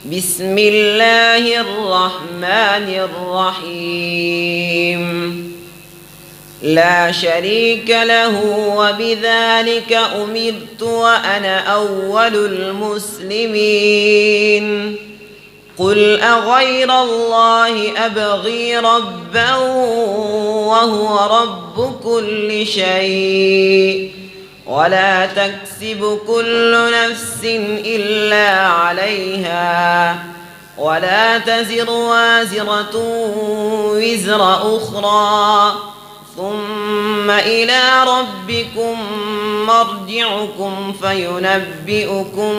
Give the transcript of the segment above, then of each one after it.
بسم الله الرحمن الرحيم. لا شريك له وبذلك أمرت وأنا أول المسلمين. قل أغير الله أبغي ربا وهو رب كل شيء ولا تكسب كل نفس إلا عليها ولا تزر وازرة وزر أخرى ثم إلى ربكم مرجعكم فينبئكم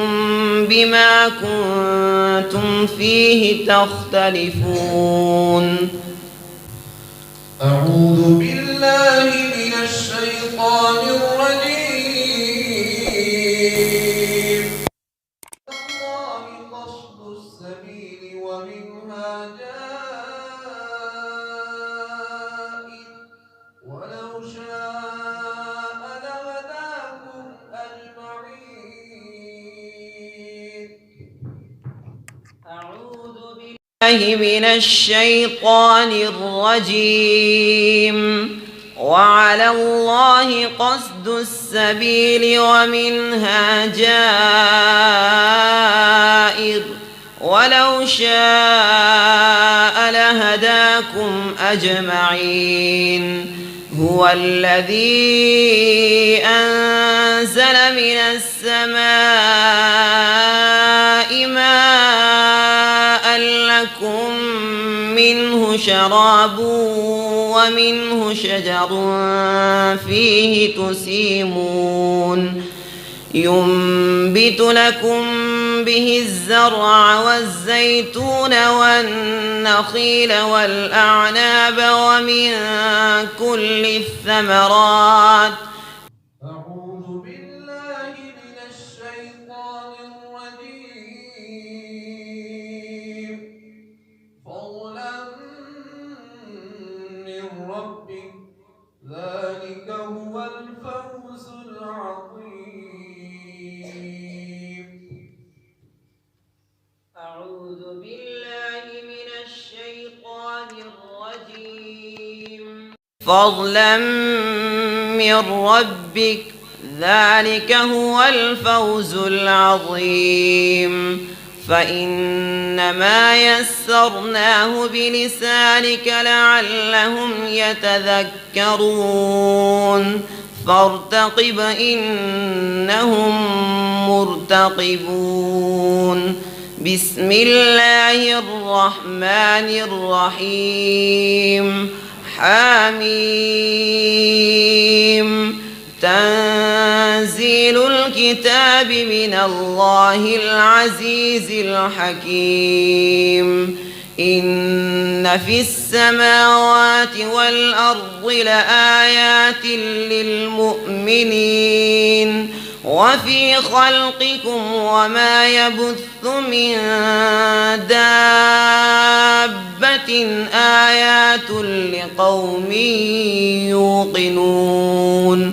بما كنتم فيه تختلفون. أعوذ بالله من الشيطان الرجيم. الله قصد السبيل ومنها جائر ولو شاء لهداكم أجمعين. أعوذ بالله من الشيطان الرجيم. وعلى الله قصد السبيل ومنها جائر ولو شاء لهداكم أجمعين. هو الذي أنزل من السماء ماء لكم منه شراب ومنه شجر فيه تسيمون ينبت لكم به الزرع والزيتون والنخيل والأعناب ومن كل الثمرات. أعوذ بالله من الشيطان الرجيم. فضلا من ربك ذلك هو الفوز العظيم. أعوذ بالله من الشيطان الرجيم. فضلا من ربك ذلك هو الفوز العظيم. فإنما يسرناه بلسانك لعلهم يتذكرون. فارتقب إنهم مرتقبون. بسم الله الرحمن الرحيم. حميم. تنزيل الكتاب من الله العزيز الحكيم. إن في السماوات والأرض لآيات للمؤمنين وفي خلقكم وما يبث من دابة آيات لقوم يوقنون.